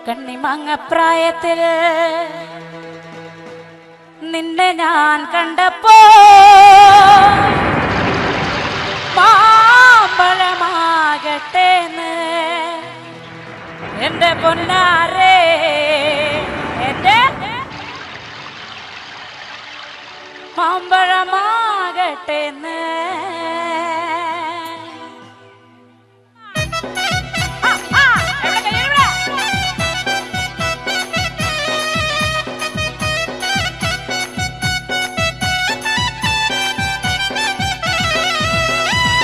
കണ്ണിമങ്ങപ്രായത്തിൽ നിന്നെ ഞാൻ കണ്ടപ്പോ മാമ്പഴമാകട്ടേന്ന് എന്റെ പൊന്നാരേ, എന്റെ മാമ്പഴമാകട്ടേന്ന്.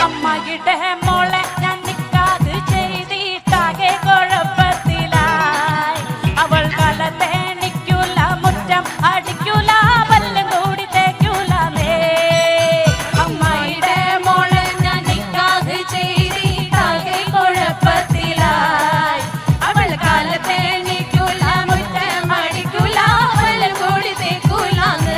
അമ്മയുടെ മോളെ ഞാൻ നിക്കാത് ചെയ്തിട്ടാകെ കുഴപ്പത്തിലായി. അവൾ കലത്തേണിക്കൂല, മുറ്റം അടിക്കൂല, പല്ലും കൂടി തേക്കൂലേ. അമ്മയുടെ മോളെ ഞാൻ നിക്കാത് ചെയ്തിട്ടാകെ കുഴപ്പത്തിലായി. അവൾ കലത്തേണിക്കൂല, മുറ്റം അടിക്കൂല, പല്ലും കൂടി തേക്കൂലേ.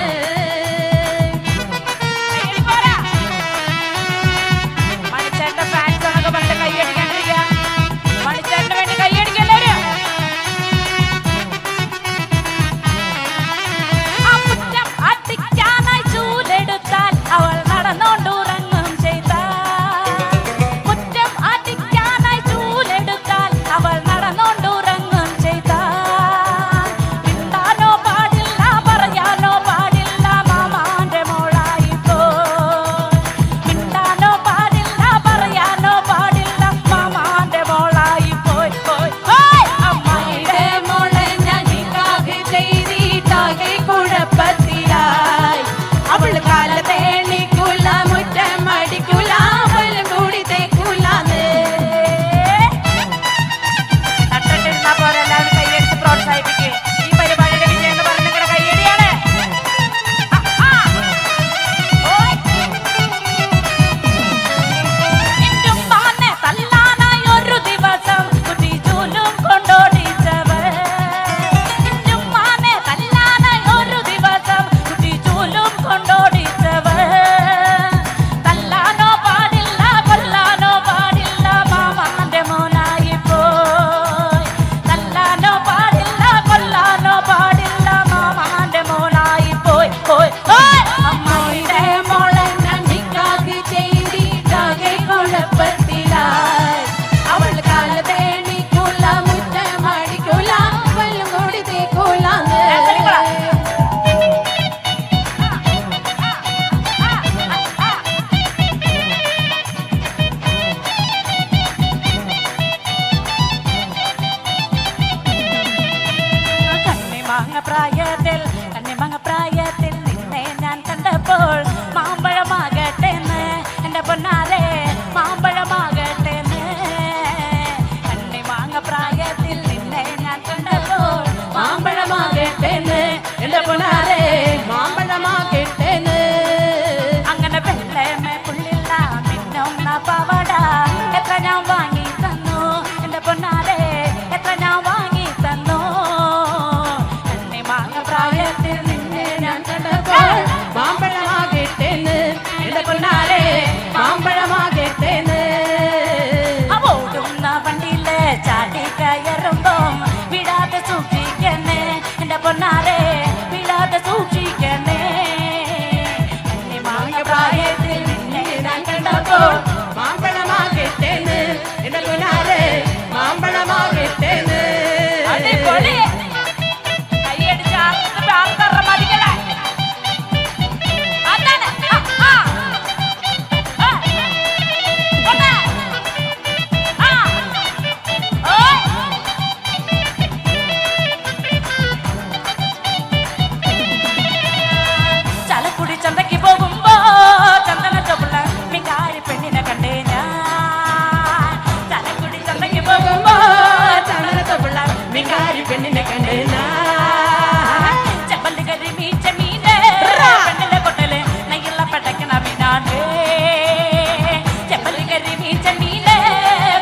കണ്ണിമങ്ങപ്രായത്തിൽ നിന്നെ ഞാൻ കണ്ടപ്പോൾ മാമ്പഴമാകട്ടേന്ന് എന്റെ പൊന്നാരെ, മാമ്പഴമാകട്ടേന്ന്. കണ്ണിമങ്ങപ്രായത്തിൽ നിന്നെ ഞാൻ കണ്ടപ്പോൾ മാമ്പഴമാകട്ടേന്ന് എന്റെ പൊന്നാരെ, മാമ്പഴമാകട്ടേന്ന്. അങ്ങനെ വെള്ളമേ പുള്ളില്ല മിന്നുന്ന പവട എത്ര ഞാൻ വാങ്ങി തന്നു എന്റെ പൊന്നാരെ, എത്ര ഞാൻ വാങ്ങി തന്നു. പ്രായത്തിൽ നിന്നെ ഞാൻ കണ്ടപ്പോൾ മാമ്പഴമാകട്ടേന്ന് എന്റെ പൊന്നാരെ, മാമ്പഴമാകട്ടേന്ന്. ഓടുന്ന വണ്ടിയില് ചാടി കയറുമ്പോ വിടാതെ സൂക്ഷിക്കണേ എന്റെ പൊന്നാരെ, വിടാതെ സൂക്ഷിക്കണേ. പ്രായത്തിൽ നിന്നെ ഞാൻ കണ്ടപ്പോൾ മാമ്പഴമാകട്ടേന്ന് എന്റെ പൊന്നാരെ, മാമ്പഴമാകട്ടേന്ന്. അടിപൊളി. ചന്തയ്ക്ക് പോകുമ്പോ ചന്ദന ചൊപ്പുള്ള മികാരി പെണ്ണിനെ കണ്ടേ ഞാൻ. ചലക്കുടി ചന്തയ്ക്ക് പോകുമ്പോ ചന്ദന ചൊപ്പുള്ള മികാരി പെണ്ണിനെ കണ്ടേ ഞാൻ. ചെമ്പല്ലി കരി മീച്ച മീനെ പെണ്ണിലെ കൊട്ടല് നെയ്യുള്ള പടക്കണ മീനാണ്. ചെമ്പല്ലി കരി മീച്ച മീനെ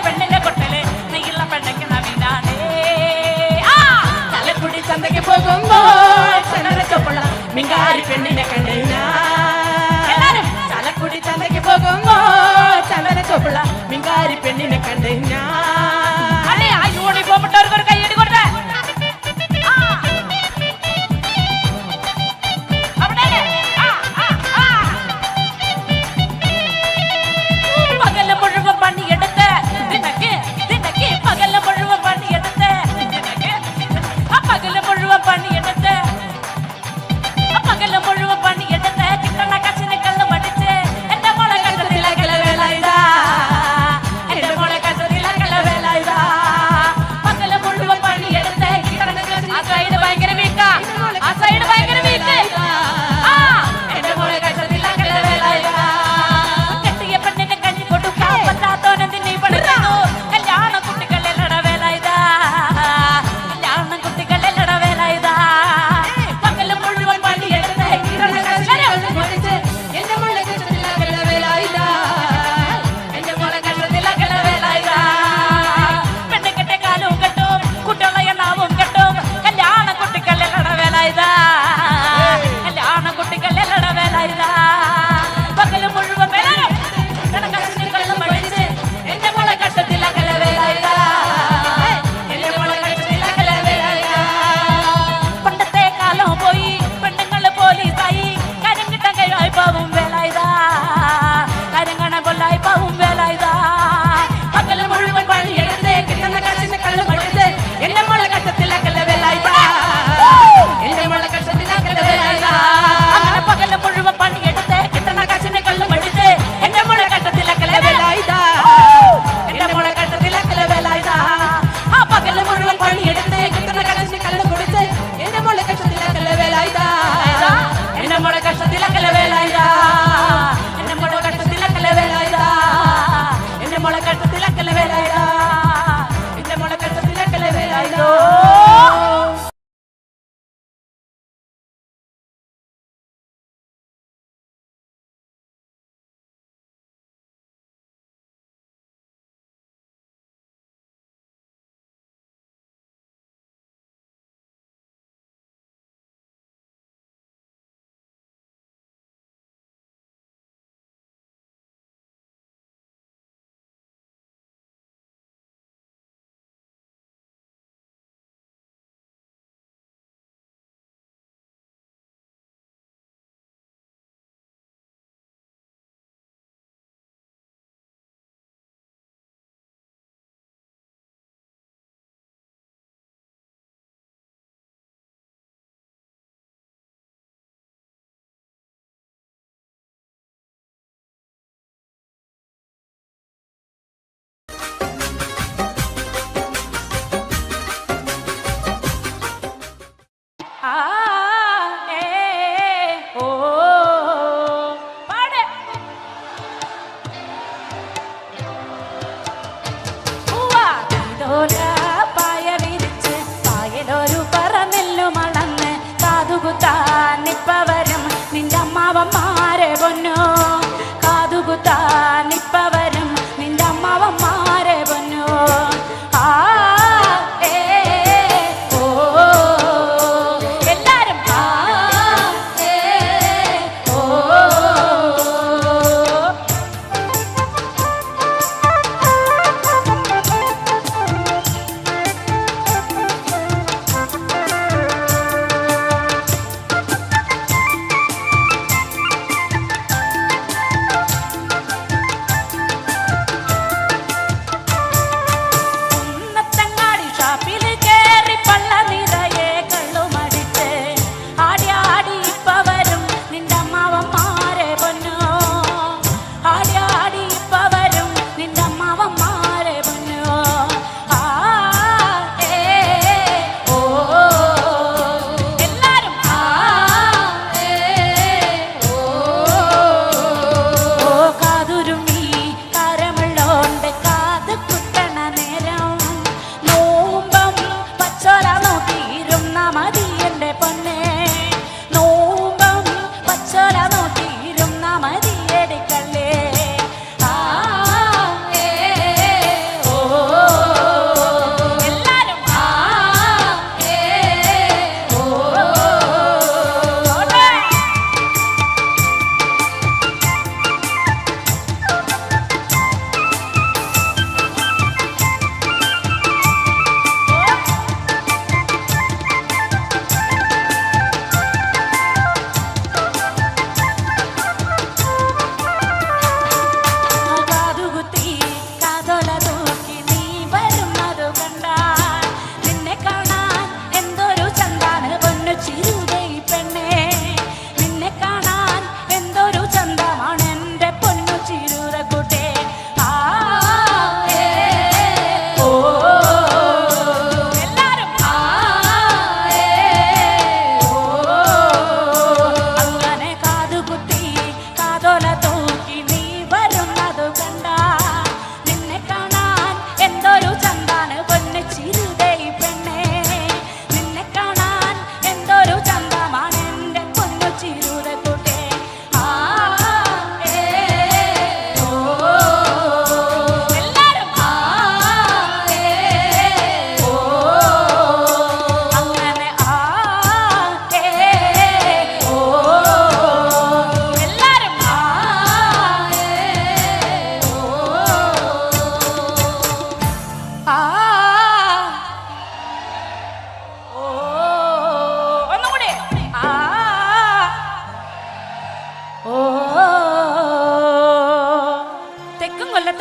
പെണ്ണിലെ കൊട്ടല് നെയ്യുള്ള പടക്കണ മീനാണ്. ചലക്കുടി ചന്തയ്ക്ക് പോകുമ്പോ ചന്ദന ചൊപ്പുള്ള മികാരി പെണ്ണിനെ കണ്ടേ ഞാൻ. ചലക്കുടി ചന്തയ്ക്ക് പോകുമ്പോ ചന്ദന ചൊപ്പുള്ള മിങ്കാരി പെണ്ണിനെ കണ്ടേ ഞാൻ. യൂണിഫോം ഇട്ടവർക്ക് ഒരു കൈയടി കൊടുത്തേ. അമ്മാവന്മാരെ പൊന്നോ കാതുകുത്താനിപ്പ വരും നിന്റെ അമ്മാവന്മാരെ പൊന്നോ ആ ഏ ഓ എല്ലാരും ആ ഏ ഓ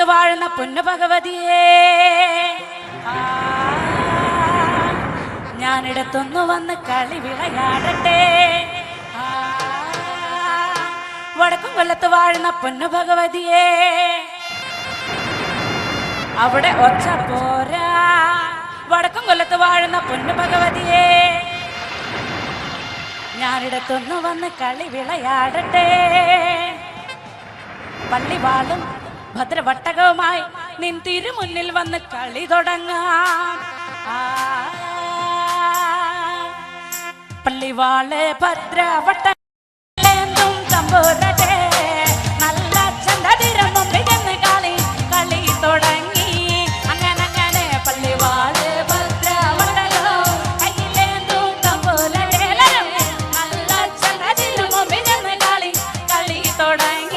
വാഴുന്ന പൊന്നു ഭഗവതിയേ ഞാനിടത്തൊന്നു വന്ന് കളി വിളയാടട്ടെ വടക്കും കൊല്ലത്ത് വാഴുന്ന പൊന്നു ഭഗവതിയേ അവിടെ ഒച്ച പോരാ വടക്കും കൊല്ലത്ത് വാഴുന്ന പൊന്നു ഭഗവതിയേ ഞാനിടത്തൊന്നു വന്ന് കളി വിളയാടട്ടെ പള്ളിവാളും ഭദ്രവട്ടകവുമായി നിൻ തിരുമുന്നിൽ വന്ന് കളി തുടങ്ങാം പള്ളിവാള് ഭദ്രവട്ടം തമ്പൂരട്ടെ നല്ല ചന്തതിരം മുമ്പിൽ ചെന്ന് കളി കളി തുടങ്ങി അങ്ങനെ പള്ളിവാള് ഭദ്രവട്ടകം കയ്യിലേന്തും തമ്പൂരട്ടെ നല്ല ചന്തതിരം മുമ്പിൽ ചെന്ന് കളി കളി തുടങ്ങി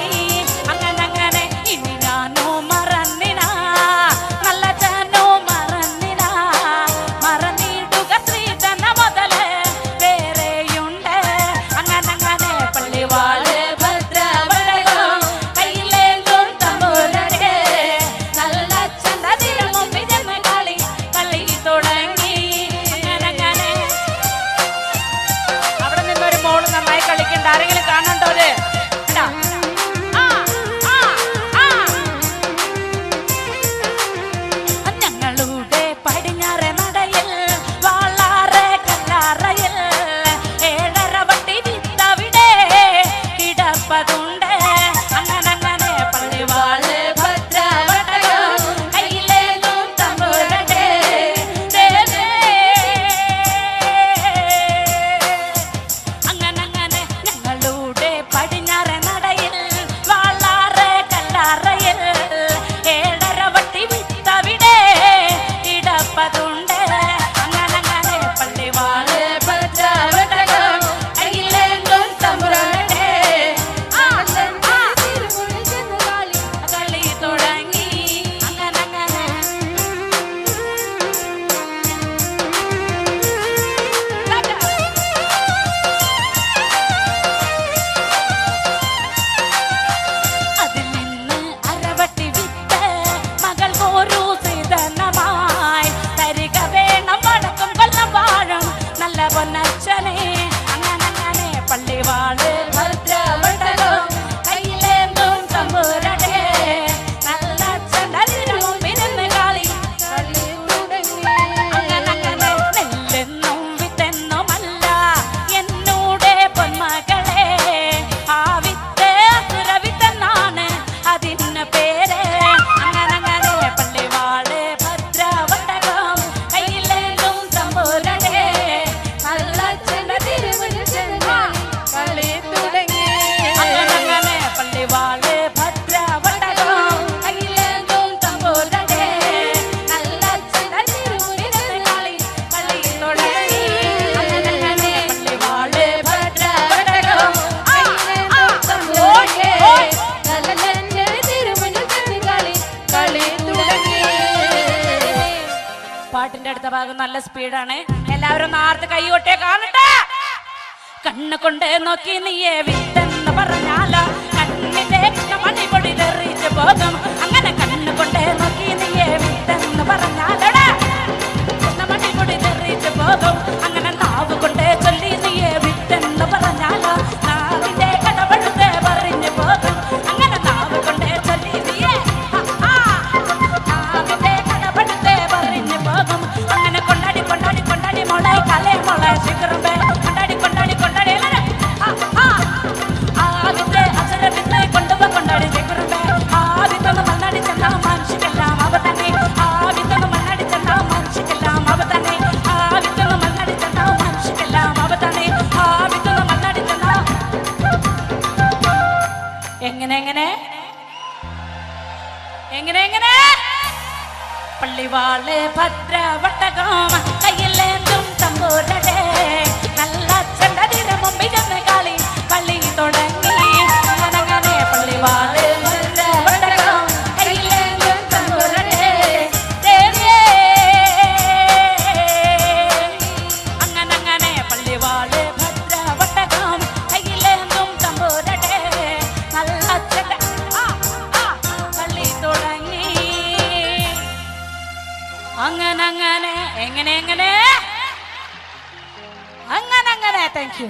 ആരെങ്കിലും കാണണ്ടോ ഞങ്ങളുടെ പടിഞ്ഞാറെ നടയിൽ വാളാറെ കല്ലാറയിൽ 7.5 വട്ടി വിത്തവിടെ കിടപ്പതുണ്ട് അങ്ങനെ പള്ളിവാള് ഭദ്രവട്ടകം കയ്യിലേന്തും തമ്പുരട്ടെ അങ്ങനെ ഞങ്ങളുടെ പടിഞ്ഞ ഭാഗം നല്ല സ്പീഡാണ്. എല്ലാവരും നാർത്ത് കൈകൊട്ടേ കാണട്ടെ. കണ്ണ് കൊണ്ട് നോക്കി നീയെ വിത്തെന്ന് പറഞ്ഞാലോ കണ്ണിന്റെ മണി പൊടിയിലെറിച്ച് പോകും. അങ്ങനെ കണ്ണ് കൊണ്ട് നോക്കി നീയെ വിത്തെന്ന് പറഞ്ഞാലോടാ മണി പൊടിയിലെറിച്ച് പോകും. അങ്ങനെ നാവ് കൊണ്ട് ചൊല്ലി നീയെ വിത്തെന്ന് പറഞ്ഞാലോ നാവിന്റെ കടപടുത്ത് പറഞ്ഞു പോകും. അങ്ങനെ നാവ് കൊണ്ട് ചൊല്ലി നീയെ നാവിന്റെ കടപടുത്ത് പറഞ്ഞു പോകും. അങ്ങനെ കൊണ്ടാടി കൊണ്ടാടി കൊണ്ടാടി മോളെ കലേ മോളെ ശിഖരമ്പേ കൊണ്ടാടി കൊണ്ടാടി കൊണ്ടാടി ആവിന്റെ അസരവിന്ന് കൊണ്ടുപോ കൊണ്ടാടി ശിഖരമ്പേ ആവിത്തൊന്ന് മണ്ണാടി ചെന്ന മനുഷ്യക്കെല്ലാം അവ തന്നെ ആവിത്തൊന്ന് മണ്ണാടി ചെന്ന മനുഷ്യക്കെല്ലാം അവ തന്നെ ആവിത്തൊന്ന് മണ്ണാടി ചെന്ന മനുഷ്യക്കെല്ലാം അവ തന്നെ ആവിത്തൊന്ന് മണ്ണാടി ചെന്ന എങ്ങനെ എങ്ങനെ എങ്ങനെ എങ്ങനെ പള്ളിവാള് ഭദ്രവട്ടകം കയ്യിലേന്തും തമ്പൂരടെ നല്ല ചെണ്ടതിന് മുമ്പിൽ ചെന്ന് കളി പള്ളി തുടങ്ങി. അങ്ങനെ പള്ളിവാള് ഭദ്രവട്ടകം കയ്യിലേന്തും തമ്പൂരടെ അങ്ങനെ പള്ളിവാള് ഭദ്രവട്ടകം കയ്യിലേന്തും തമ്പൂരടെ നല്ല ചെണ്ട പള്ളി തുടങ്ങി. അങ്ങനെ അങ്ങനെ എങ്ങനെ എങ്ങനെ അങ്ങനെ അങ്ങനെ താങ്ക് യു.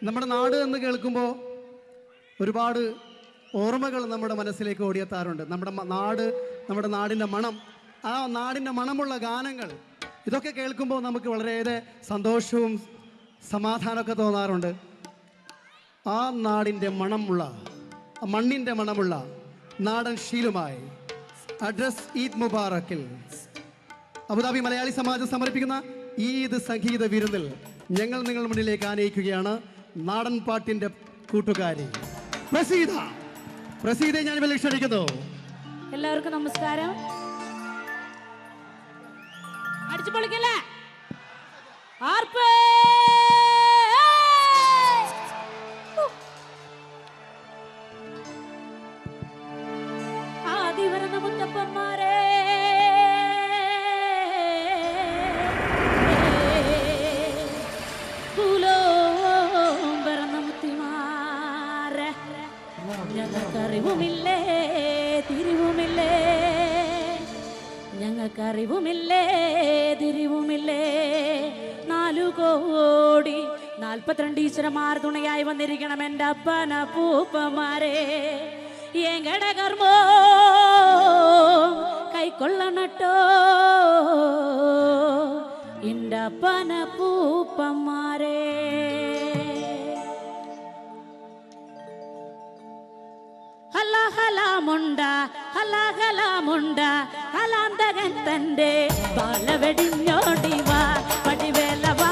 നമ്മുടെ നാട് എന്ന് കേൾക്കുമ്പോൾ ഒരുപാട് ഓർമ്മകൾ നമ്മുടെ മനസ്സിലേക്ക് ഓടിയെത്താറുണ്ട്. നമ്മുടെ നാടിൻ്റെ മണം, ആ നാടിൻ്റെ മണമുള്ള ഗാനങ്ങൾ, ഇതൊക്കെ കേൾക്കുമ്പോൾ നമുക്ക് വളരെയേറെ സന്തോഷവും സമാധാനമൊക്കെ തോന്നാറുണ്ട്. ആ നാടിൻ്റെ മണമുള്ള, മണ്ണിൻ്റെ മണമുള്ള നാടൻ ശീലുമായി അഡ്രസ് ഈദ് മുബാറക്കിൽ അബുദാബി മലയാളി സമാജം സമർപ്പിക്കുന്ന ഈദ് സംഗീത വിരുന്നിൽ ഞങ്ങൾ നിങ്ങളുടെ മുന്നിലേക്ക് ആനയിക്കുകയാണ് നാടൻ പാട്ടിൻ്റെ കൂട്ടുകാരി പ്രസീദയെ ഞാൻ ഇവിടെ ക്ഷണിക്കുന്നു. എല്ലാവർക്കും നമസ്കാരം. അടിച്ചു പൊളിക്കല്ലേ ആർപ്പേ ആദിവരണ മുത്തപ്പന്മാരെ ഞങ്ങൾക്കറിവുമില്ലേ തിരിവുമില്ലേ ഞങ്ങൾക്കറിവുമില്ലേ തിരിവുമില്ലേ 4,42 ഈശ്വരന്മാർ തുണയായി വന്നിരിക്കണം എൻ്റെ അപ്പന പൂപ്പന്മാരെ. എങ്ങടെ കർമ്മോ കൈക്കൊള്ളണട്ടോ എൻ്റെ അപ്പന പൂപ്പന്മാരെ. ഹലാമുണ്ട ഹലാമുണ്ട ഹലാന്തകൻ തന്റെ ബാലവെടിഞ്ഞോടിവാ പടിവേലവാ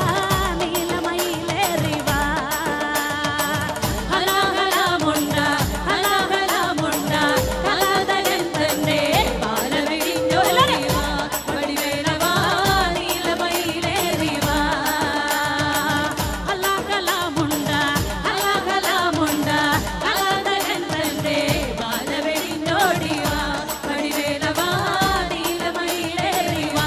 നീലമയിലേറിവാ. ഹലാമുണ്ട ഹലാമുണ്ട ഹലാന്തകൻ തന്റെ ബാലവെടിഞ്ഞോടിവാ പടിവേലവാ നീലമയിലേറിവാ. ഹലാമുണ്ട ഹലാമുണ്ട ഹലാന്തകൻ തന്റെ ബാലവെടിഞ്ഞോടിവാ പടിവേലവാ നീലമയിലേറിവാ.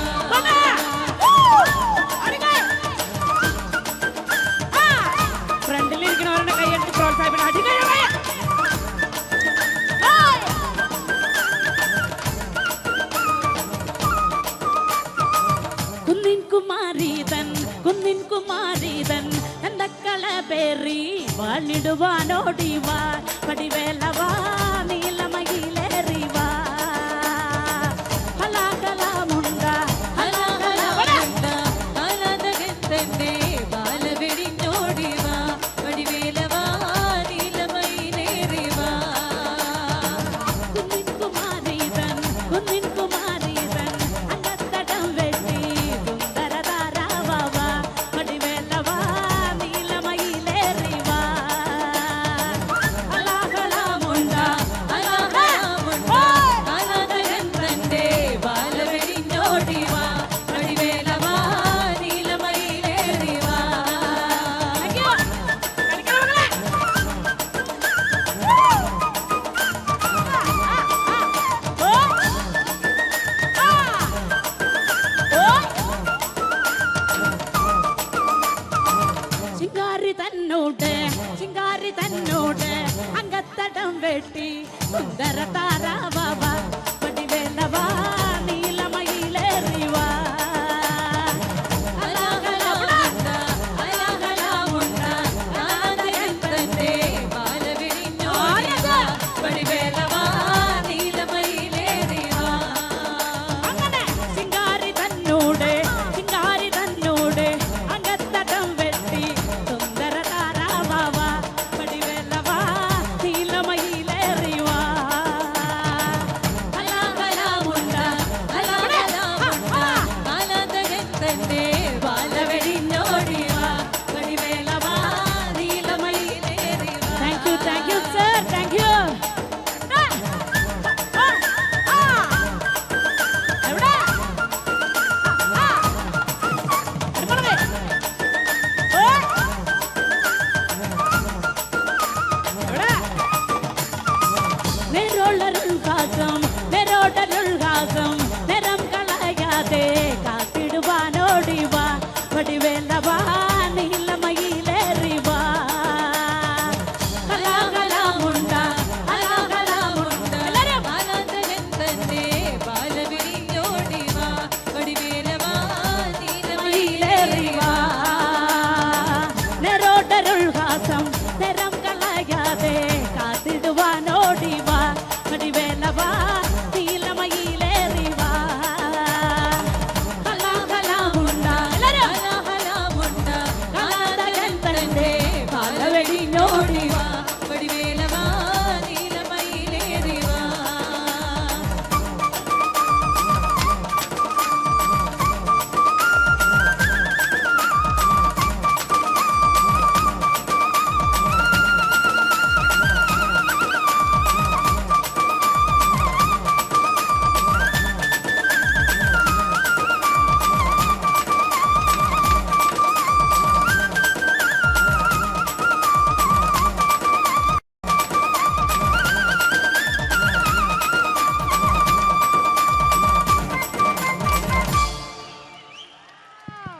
കുന്നിൻ കുമാരീതൻ എന്തക്കള പേറി വാണിടുവാനോടിവാ പടിവേലവാ നീലമയിലേറിവാ ഹലാകലാമുണ്ട ഹലാകലാമുണ്ട ഹലാതകത്തന്നെ ബാലവെടിഞ്ഞോടിവാ പടിവേലവാ നീലമയിലേറിവാ കുന്നിൻ കുമാരീതൻ അങ്കത്തടം വെട്ടി സുന്ദരതാരാവാ പടിവേലവാ നീലമയിലേറിവാ ഹലാകലാമുണ്ട ഹലാതകത്തന്നെ ബാലവെടിഞ്ഞോടിവാ പടിവേലവാ നീലമയിലേറിവാ. ചിങ്കാരി തന്നോട് അങ്കത്തടം വെട്ടി സുന്ദര താരാവാ പടിവേലവാ നീലമയിലേറിവാ ഹലാകലാമുണ്ട ഹലാതകത്തന്നെ ബാലവെടിഞ്ഞോടിവാ പടിവേലവാ നീലമയിലേറിവാ. അങ്ങനെ ചിങ്കാരി തന്നോട് അങ്കത്തടം വെട്ടി സുന്ദര താരാവാ പടിവേലവാ നീലമയിലേറിവാ ഹലാകലാമുണ്ട ഹലാതകത്തന്നെ ബാലവെടിഞ്ഞോടിവാ പടിവേലവാ നീലമയിലേറിവാ. Thank you sir, thank you. നിറം കളയാതെ കാത്തിടുവാനോടിവാ പടിവേലവാ നീലമയിലേറിവാ ഹലാകലാമുണ്ട ഹലാതകത്തന്നെ ബാലവെടിഞ്ഞോടിവാ പടിവേലവാ നീലമയിലേറിവാ നിറോടരുൾഹാസം നിറം കളയാതെ കാത്തിടുവാനോടിവാ പടിവേലവാ നീലമയിലേറിവാ ഹലാകലാമുണ്ട ഹലാതകത്തന്നെ ബാലവെടിഞ്ഞോടിവാ പടിവേലവാ നീലമയിലേറിവാ.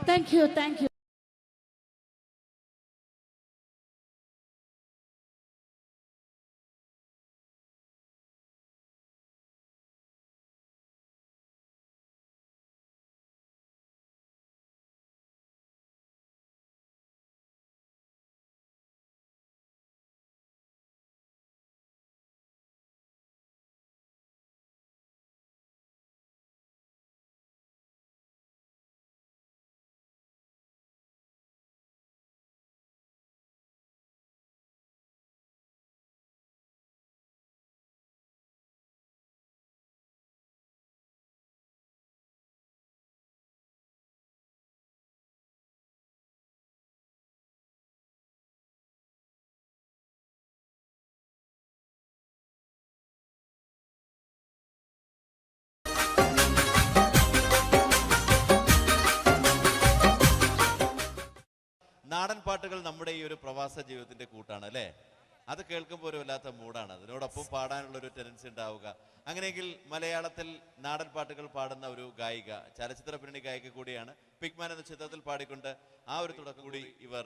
Thank you. നാടൻ പാട്ടുകൾ നമ്മുടെ ഈ ഒരു പ്രവാസ ജീവിതത്തിന്റെ കൂട്ടാണ് അല്ലേ? അത് കേൾക്കുമ്പോൾ ഒരു വല്ലാത്ത മൂടാണ്. അതിനോടൊപ്പം പാടാനുള്ള ഒരു ടെൻഡൻസി ഉണ്ടാവുക. അങ്ങനെയെങ്കിൽ മലയാളത്തിൽ നാടൻ പാട്ടുകൾ പാടുന്ന ഒരു ഗായിക, ചലച്ചിത്ര പിന്നണി ഗായിക കൂടിയാണ്. പിഗ്മാൻ എന്ന ചിത്രത്തിൽ പാടിക്കൊണ്ട് ആ ഒരു തുടക്കം കൂടി ഇവർ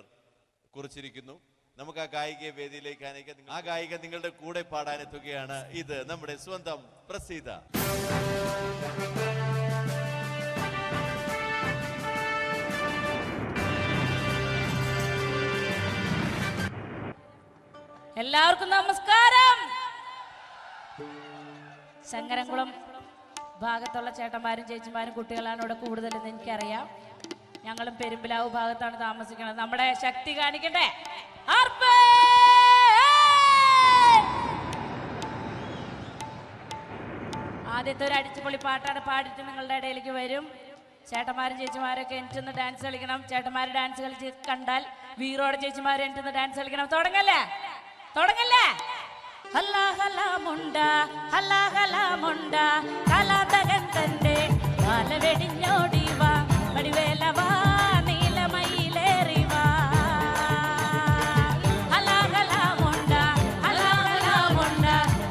കുറിച്ചിരിക്കുന്നു. നമുക്ക് ആ ഗായികയെ വേദിയിലേക്ക് അനയിക്കാം. ആ ഗായിക നിങ്ങളുടെ കൂടെ പാടാനെത്തുകയാണ്. ഇത് നമ്മുടെ സ്വന്തം പ്രസീത. എല്ലാവർക്കും നമസ്കാരം. ശങ്കരംകുളം ഭാഗത്തുള്ള ചേട്ടന്മാരും ചേച്ചിമാരും കുട്ടികളാണ് ഇവിടെ കൂടുതലെന്ന് എനിക്കറിയാം. ഞങ്ങളും പെരുമ്പിലാവ് ഭാഗത്താണ് താമസിക്കുന്നത്. നമ്മുടെ ശക്തി കാണിക്കട്ടെ. ആദ്യത്തെ ഒരു അടിച്ചുപൊളി പാട്ടാണ് പാടിയിട്ട് നിങ്ങളുടെ ഇടയിലേക്ക് വരും. ചേട്ടന്മാരും ചേച്ചിമാരൊക്കെ എനിച്ചൊന്ന് ഡാൻസ് കളിക്കണം. ചേട്ടന്മാർ ഡാൻസ് കളിച്ച് കണ്ടാൽ വീറോടെ ചേച്ചിമാർ എനിച്ചൊന്ന് ഡാൻസ് കളിക്കണം. തുടങ്ങല്ലേ തുടങ്ങല്ലേ. ഹല്ലാ ഹല്ലാ മുണ്ട ഹല്ലാ ഹല്ലാ മുണ്ട കലാതകൻ തന്റെ കാല വെടിഞ്ഞോടി വാ വടിവേല വാ നീലമയിലേറി വാ. ഹല്ലാ ഹല്ലാ മുണ്ട ഹല്ലാ ഹല്ലാ മുണ്ട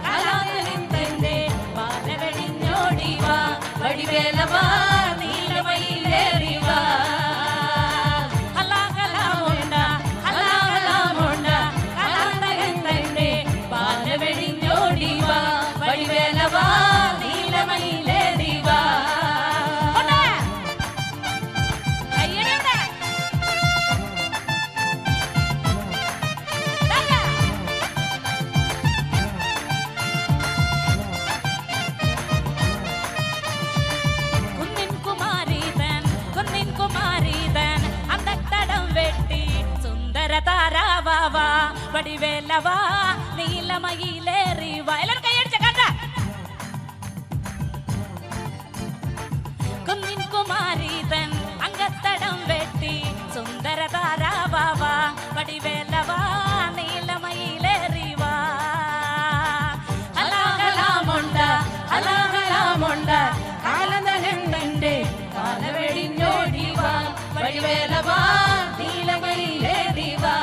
കലാതകൻ തന്റെ കാല വെടിഞ്ഞോടി വാ വടിവേല വാ നീലമയിലേറി വാ. വടിവേലവാ നീലമയിലേറി വാ. എല്ലാവരും കൈയടിച്ച കണ്ട. കുന്നിൻ കുമാരീതൻ അങ്കത്തടം വെട്ടി സുന്ദര താരാവാ വടിവേലവാ നീലമയിലേറി വാ. ഹലാഹലാമുണ്ട ഹലാഹലാമുണ്ട കാലനഹന്റെ കാലവെടിഞ്ഞോടി വാ വടിവേലവാ നീലമയിലേറി വാ.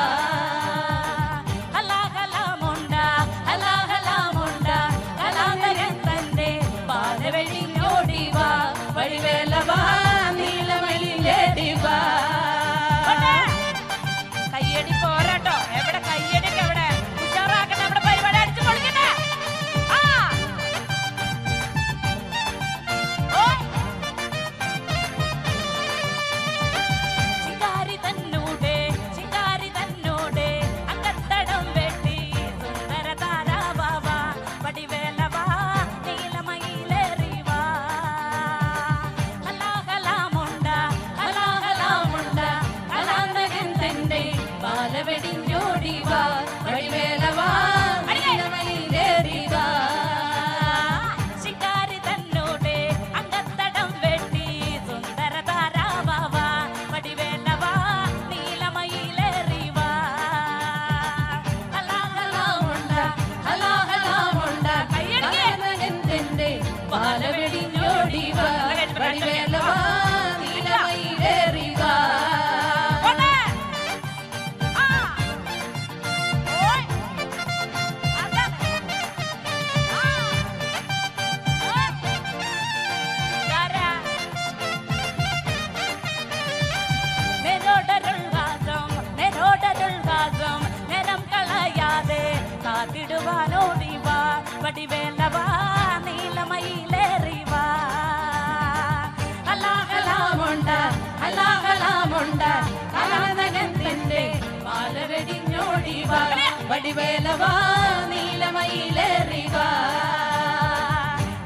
കയ്യടി പോരാട്ടോ. എവിടെ കയ്യടിക്ക് എവിടെ ഉഷാറാക്കട്ടെ. നമ്മുടെ പരിപാടി അടിച്ചു പൊളിക്കട്ടെ. ചിങ്കാരി തന്നൂടെ അങ്കത്തടം വെട്ടി സുന്ദര താരാവാ വടിവേലവാ നീലമയിലേറി വാ. ഹലാഹലാമുണ്ട ഹലാഹലാമുണ്ട കലാന്തകൻ തന്റെ ബാലവെടിഞ്ഞോടി വാ വടിവേലവാ നീലമയിലേറി വാ. ശിക്കാരി തന്നോടെ അങ്കത്തടം വെട്ടി സുന്ദര താരാവാ വടിവേലവാ നീലമയിലേറി വാ. ഹലാഹലാമുണ്ട ഹലാഹലാമുണ്ട കലാന്തകൻ തന്റെ ബാലവെടിഞ്ഞോടി വാ വടിവേലവാ നീലമയിലേറി വാ. നേരം കളയാതെ കാത്തിടുവാനോടി വാ വടിവേലവാ നീലമയിലേറി വാ. ഹലാഹലാമുണ്ട ഹലാഹലാമുണ്ട കലാതകൻ തന്റെ ബാലവെടിഞ്ഞോടി വാ വടിവേലവാ നീലമയിലേറി വാ.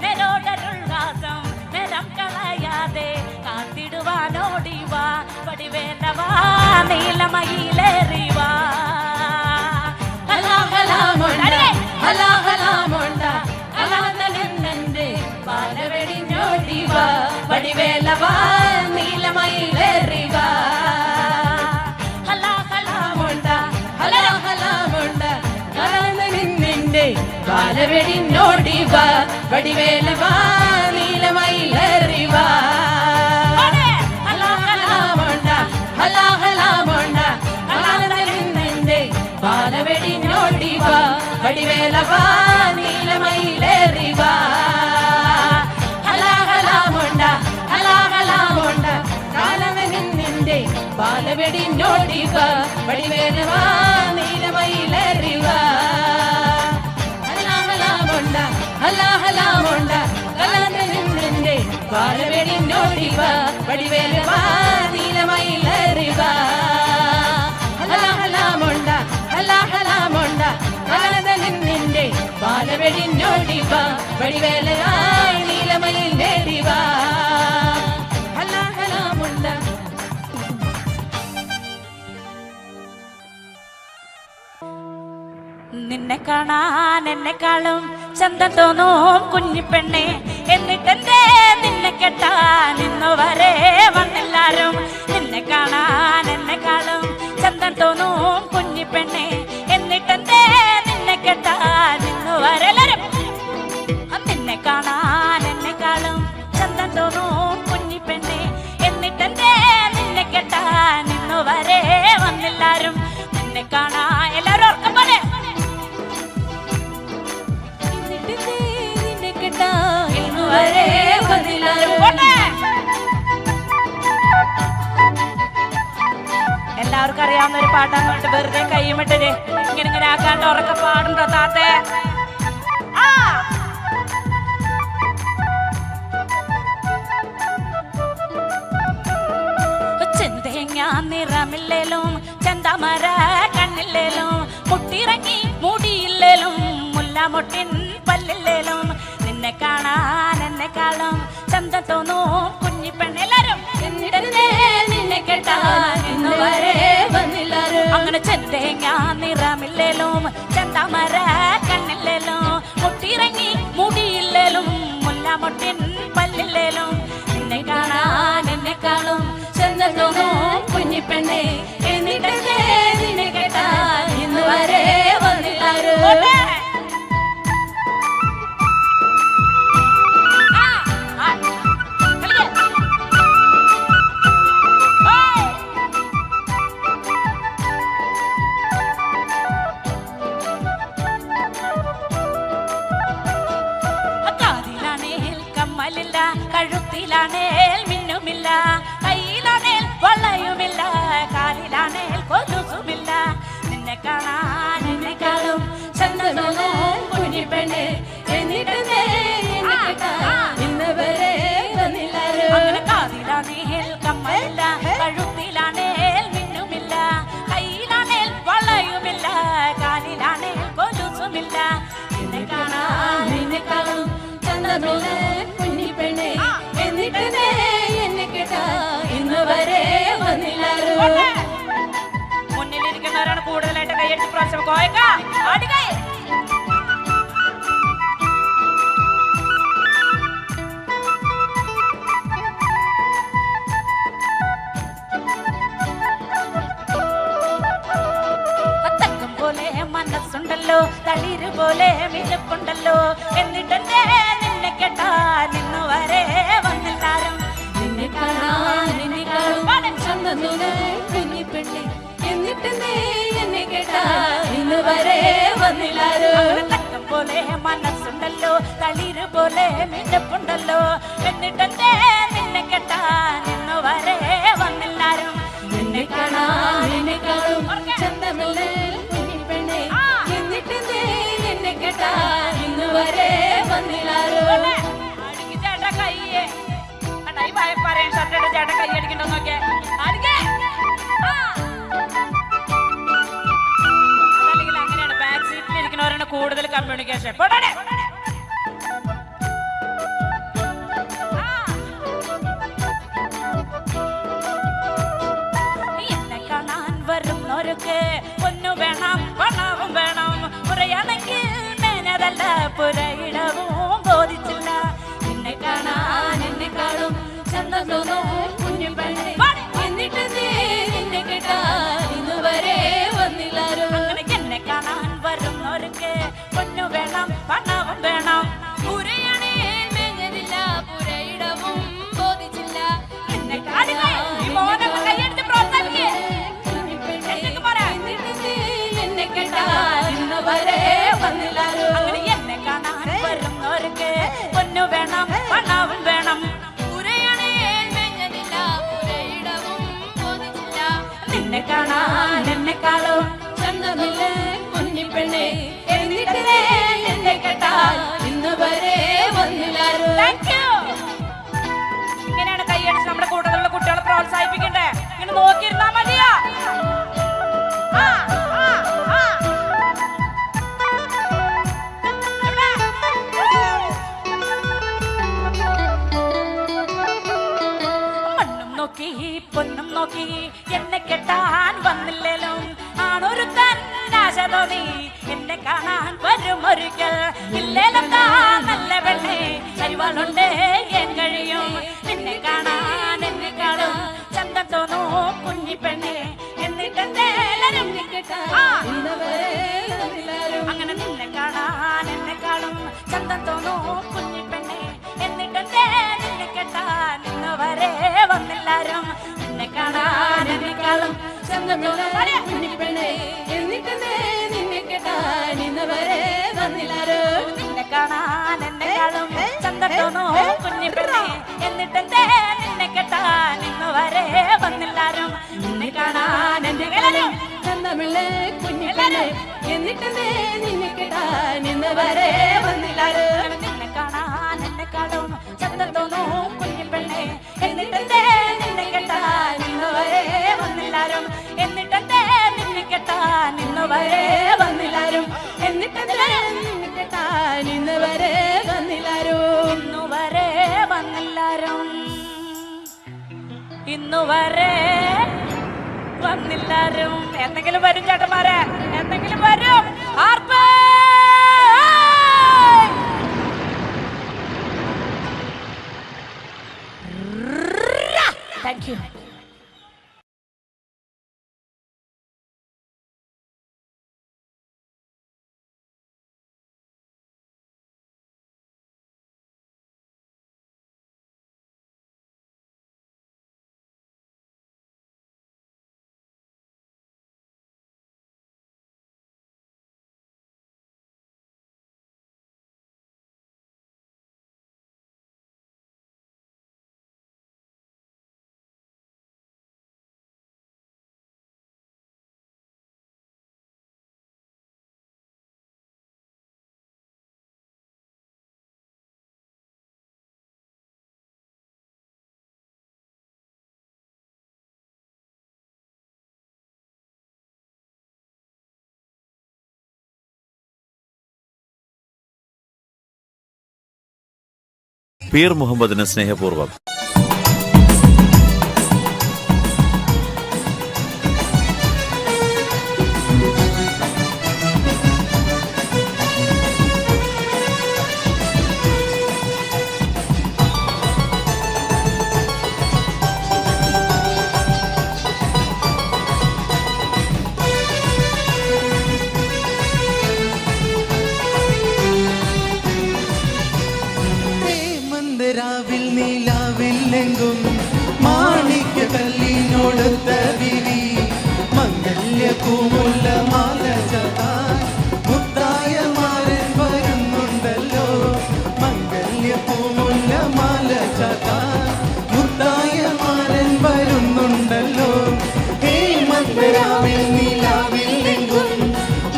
നേരോടരുൾവാസം നേരം കളയാതെ കാത്തിടുവാനോടി വാ വടിവേലവാ നീലമയിലേറി വാ. ഹലാഹലാമുണ്ട ഹലാഹലാമുണ്ട കലാതകൻ തന്റെ ബാലവെടിഞ്ഞോടി വാ വടിവേലവാ നീലമയിലേറി വാ. ഹലാഹലാമുണ്ട ഹലാഹലാമുണ്ട കലാതകൻ തന്റെ ബാലവെടിഞ്ഞോടി വാ വടിവേലവാ നീലമയിലേറി വാ. ഹലാഹലാമുണ്ട ഹലാഹലാമുണ്ട കലാതകൻ തന്റെ ബാലവെടിഞ്ഞോടി വാ വടിവേലവാ നീലമയിലേറി വാ. ഹലാഹലാമുണ്ട ഹലാഹലാമുണ്ട കാലവൻ നിന്റെ ബാലവെടിഞ്ഞോടി വാ വടിവേലവാ നീലമയിലേറി വാ. ഹലാഹലാമുണ്ട ഹലാഹലാമുണ്ട കാലവൻ നിന്റെ ബാലവെടിഞ്ഞോടി വാ വടിവേലവാ നീലമയിലേറി വാ. ഹലാഹലാമുണ്ട ഹലാഹലാമുണ്ട വടിവേലയായി നീലമയിൽ നേടിവാ ഹലാഹലാമുള്ള. നിന്നെ കാണാൻ എന്നെക്കാളും ചന്തം തോന്നും കുഞ്ഞിപ്പെണ്ണെ, എന്നിട്ടെന്തേ നിന്നെ കെട്ടാൻ ഇന്നു വരെ വന്നെല്ലാരും. നിന്നെ കാണാൻ എന്നെക്കാളും ചന്തം തോന്നും കുഞ്ഞിപ്പെണ്ണെ, എന്നിട്ടെന്തേ നിന്നെ കെട്ടാൻ ഇന്നു വരെ എല്ലാരും. നിന്നെ കാണാൻ എന്നെക്കാളും ചന്തം തോന്നും കുഞ്ഞിപ്പെണ്ണെ, എന്നിട്ടെന്തേ നിന്നെ കെട്ടാൻ ഇന്നു വരെ വന്നെല്ലാരും. നിന്നെ കാണാൻ എല്ലാരും ഓർക്കം പോലെ എല്ലാവർക്കും അറിയാവുന്ന ഒരു പാട്ടാന്ന് പറഞ്ഞിട്ട് വെറുതെ കൈമിട്ടത് ഇങ്ങനെ ഇങ്ങനെ ആക്കാണ്ട് ഉറക്കെ പാടും താത്തേ. ചെന്തേങ്ങ നിറമില്ലേലും ചെന്തമര കണ്ണില്ലേലും മുട്ടിറങ്ങി മൂടിയില്ലേലും മുല്ലാമൊട്ടിൻ പല്ലില്ലേലും നിന്നെ കാണാൻ എന്നെക്കാളും ചന്തം തോന്നും കുഞ്ഞിപ്പെണ്ണ്. എല്ലാരും നിന്നെ കേട്ടാൻ ഇന്നു വരെ വന്നില്ലാരും. അങ്ങനെ ചെന്തേങ്ങ നിറമില്ലേലും ചെന്തമര കണ്ണില്ലേലും മുട്ടിറങ്ങി മൂടിയില്ലേലും മുല്ലാമൊട്ടിൻ പല്ലില്ലേലും നിന്നെ കാണാൻ എന്നെക്കാളും ചന്തം തോന്നും കുഞ്ഞിപ്പെണ്ണെ, എന്നിട്ടേ നിന്നെ കേട്ടാൻ ഇന്നു വരെ വന്നില്ലാരും. കഴുത്തിലാണേൽ മിന്നുമില്ല, കയ്യിലാണേൽ വളയുമില്ല, കാലിലാണേൽ കൊലുസുമില്ല. നിന്നെ കാണാൻ എന്നെക്കാളും ചന്തം തോന്നും കുഞ്ഞിപ്പെണ്ണെ, എന്നിട്ട് ഇന്ന് വരെ വന്നില്ലാരും. അങ്ങനെ കാതിലാണേൽ കമ്മലില്ല, കഴുത്തിലാണേൽ മിന്നുമില്ല, കയ്യിലാണേൽ വളയുമില്ല, കാലിലാണേൽ കൊലുസുമില്ല. നിന്നെ കാണാൻ എന്നെക്കാളും ചന്തം കുഞ്ഞിപ്പെണ്ണെ, എന്നിട്ട് എന്നെ കേട്ടാ ഇന്ന് വരെ വന്നില്ലാരും. മുന്നിലിരിക്കുന്നവരാണ് കൂടുതലായിട്ട് കൈയടിച്ച് പ്രാവശ്യം കോയക്ക ആടുകൈ. തക്കം പോലെ മനസ്സുണ്ടല്ലോ, തളിര് പോലെ മിനുക്കുണ്ടല്ലോ, എന്നിട്ടെന്തേ നിന്നെ കേട്ടാൻ ഇന്നു വരെ വന്നെല്ലാരും. നിന്നെ കാണാൻ എന്നെക്കാളും ചന്തം തോന്നും കുഞ്ഞിപ്പെണ്ണെ, എന്നിട്ടെന്തേ എന്നെ കേട്ടാൻ ഇന്നു വരെ വന്നില്ലാരും. തക്കം പോലെ മനസ്സുണ്ടല്ലോ, തളിര് പോലെ മിനുക്കുണ്ടല്ലോ, എന്നിട്ടെന്തേ നിന്നെ കേട്ടാൻ ഇന്നു വരെ വന്നെല്ലാരും. നിന്നെ കാണാൻ എന്നെക്കാളും ചന്തം തോന്നും കുഞ്ഞിപ്പെണ്ണെ, എന്നിട്ടെന്തേ എന്നെ കേട്ടാൻ ഇന്നു വരെ വന്നില്ലാരും. ചേട്ടാ കയ്യേ പറയാൻ ഷർട്ടയുടെ ചേട്ടൻ കൈ അടിക്കണ്ടോ നോക്കിയേ. അതല്ലെങ്കിൽ അങ്ങനെയാണ്, ബാക്ക് സീറ്റിൽ ഇരിക്കുന്നവരാണ് കൂടുതൽ കമ്മ്യൂണിക്കേഷൻ. എന്നെ കാണാൻ വരുന്നവർക്ക് പൊന്നു വേണം, പണവും വേണം, പുറയാണെങ്കിൽ മേനതല്ല പുരയിടവും ബോധിച്ചില്ല. നിന്നെ കാണാൻ എന്നെക്കാളും ചന്തം തോന്നും കുഞ്ഞിപ്പെണ്ണെ, എന്നിട്ട് നിന്നെ കേട്ടാൻ ഇന്നു വരെ വന്നില്ലാരും. അങ്ങനെ എന്നെ കാണാൻ വരുന്നവർക്ക് പൊന്നു വേണം, പണവും വേണം, പുരയാണെങ്കിൽ മേഞ്ഞതില്ല, പുരയിടവും ബോധിച്ചില്ല. നിന്നെ കാണാൻ കൈയെടുത്ത് പ്രോത്സാഹിപ്പിക്കേ. എന്നെ കേട്ടാൻ ഇന്നു വരെ വന്നില്ലാരും. അങ്ങനെ എന്നെ കാണാൻ വരുന്നവർക്ക് പൊന്നു വേണം, പണവും വേണം, നിന്നെ കാണാൻ എന്നെക്കാളും ചന്തമില്ല കുഞ്ഞിപ്പെണ്ണെ, എന്നിട്ട് എന്നെ കേട്ടാൽ ഇന്ന് വരെ വന്നില്ലാരും. ഇങ്ങനെയാണ് കൈയടിച്ച് നമ്മുടെ കൂട്ടത്തിലുള്ള കുട്ടികളെ പ്രോത്സാഹിപ്പിക്കണ്ടേ. ഇങ്ങനെ നോക്കിയിരുന്നാ മതിയോ? തോന്നി എന്നെ കാണാൻ വരും ഒരിക്കൽ. ഇല്ലേലത്താ നല്ല പെണ്ണെ അരിവാളുണ്ട് എൻ കഴിയും. നിന്നെ കാണാൻ എന്നെക്കാളും ചന്തം തോന്നൂ കുഞ്ഞി പെണ്ണെ. എന്നിട്ടെന്തേ അങ്ങനെ നിന്നെ കാണാൻ എന്നെക്കാളും ചന്തം തോന്നൂ കുഞ്ഞി പെണ്ണെ. എന്നിട്ടെന്തേ നിന്നെ കെട്ടാൻ ഇന്ന് വരെ വന്നില്ലാരും. നിന്നെ കാണാൻ എന്നെക്കാളും ചന്തം തോന്നൂ കുഞ്ഞി പെണ്ണെ. എന്നിട്ടെന്തേ നിന്നെ കെട്ടാൻ ഇന്ന് വരെ വന്നില്ലാരും. നിന്നെ കാണാൻ എന്നെക്കാളും ചന്തം തോന്നൂ കുഞ്ഞി പെണ്ണെ. എന്നിട്ടെന്തേ നിന്നെ കെട്ടാൻ ഇന്ന് വരെ വന്നില്ലാരും. നിന്നെ കാണാൻ എന്നെക്കാളും ചന്തമില്ലേ കുഞ്ഞി പെണ്ണെ. എന്നിട്ടെന്തേ നിന്നെ കെട്ടാൻ ഇന്ന് വരെ വന്നില്ലാരും. നിന്നെ കാണാൻ എന്നെക്കാളും ചന്തം തോന്നൂ കുഞ്ഞി പെണ്ണെ. എന്നിട്ടെന്തേ നിന്നെ കെട്ടാൻ ഇന്ന് വരെ വന്നില്ലാരും. എന്നിട്ടെന്തേ നിന്നെ കെട്ടാൻ ഇന്ന് വരെ വന്നില്ലാരും. എന്നിട്ടെന്തേ നിന്നെ കെട്ടാൻ ഇന്ന് വരെ വന്നില്ലാരും. ഇന്നു വരെ വന്നില്ലാരും. ഇന്നു വരെ വന്നില്ലാരും. എന്തെങ്കിലും വരും ചേട്ടന്മാരെ, എന്തെങ്കിലും വരും. Thank you. പീർ മുഹമ്മദിന് സ്നേഹപൂർവ്വം. രാവിൽ നീലാവില്ലെങ്കും മാണിക്യ കല്ലിനോടൊത്ത വിരി മംഗല്യ പൂമുല്ല മാല ചാത്താൻ മുത്തായ മാരൻ വരുന്നുണ്ടല്ലോ. മംഗല്യ പൂമുല്ല മാല ചാത്താൻ മുത്തായ മാരൻ വരുന്നുണ്ടല്ലോ. ഹേ മന്ദരാവിൽ നീലാവില്ലെങ്കും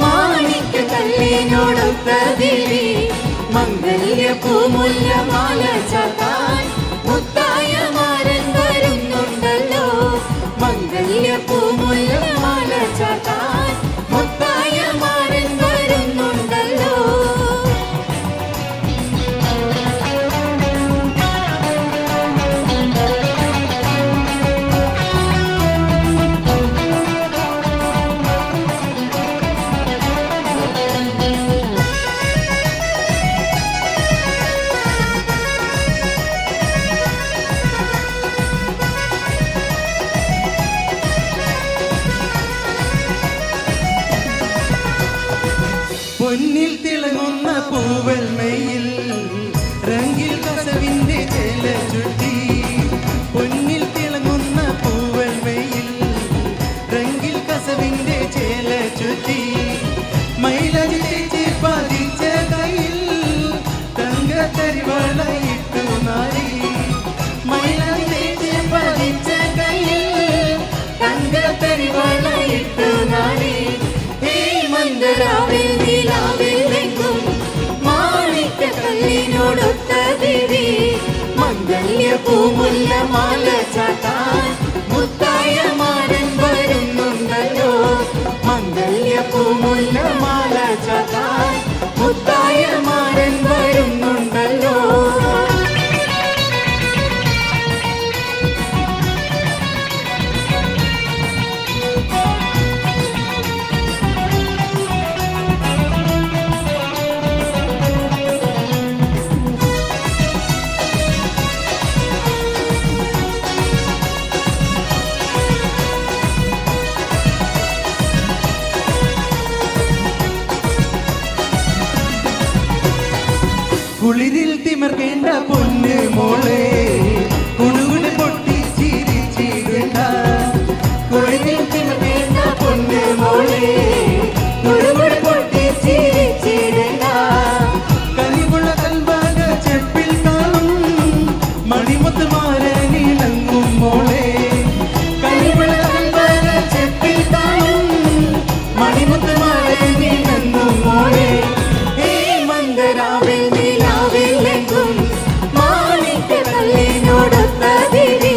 മാണിക്യ കല്ലിനോടൊത്ത വിരി മംഗല്യ പൂമുല്ല മാല ചാത്താൻ മുത്തായ മാരൻ വരുന്നുണ്ടല്ലോ. മംഗല്യ പൂമുല്ല മാല ചാത്താൻ മുത്തായ മാരൻ വരുന്നുണ്ടല്ലോ. പൊന്നിൽ തിളങ്ങുന്ന പൂവൽമയിൽ രംഗിൽ കസവിന്റെ ചേല ചുറ്റി. പൊന്നിൽ തിളങ്ങുന്ന പൂവൽമയിൽ രംഗിൽ കസവിന്റെ ചേല ചുറ്റി. മൈലരി തേച്ച് പതിച്ച കയ്യിൽ തങ്കത്തരിവളയിട്ടു നാരി. മൈലരി തേച്ച് പതിച്ച കയ്യിൽ തങ്കത്തരിവളയിട്ടു നാരി. മന്ദരാവിൽ നീലാവില്ലെങ്കും മാണിക്യ കല്ലിനോടൊത്ത വിരി മംഗല്യ പൂമുല്ല മാല ചാത്താൻ മുത്തായ മാരൻ വരുന്നുണ്ടല്ലോ. മംഗല്യ പൂമുല്ല മാല ചാത്താൻ മുത്തായ മാരൻ വരുന്നുണ്ടല്ലോ. കുളിരിൽ തിമർക്കേണ്ട പൊന്ന് മോളെ കുണുകുണു പൊട്ടി ചിരിച്ചിടണ്ട കുളിരിൽ തിമർക്കേണ്ട പൊന്ന് മോളെ കുണുകുണു പൊട്ടി ചിരിച്ചിടണ്ട കനിവുള്ള കൽവാക ചെപ്പിൽ കാണും മണിമുത്ത് മാരനിളങ്ങും മോളെ കനിവുള്ള കൽവാക ചെപ്പിൽ കാണും മണിമുത്ത് മാരനിളങ്ങും മോളെ മന്ദരാവിൽ നിലാവിലെങ്കും മാണിക്യ കല്ലിനോടൊത്ത ദേവി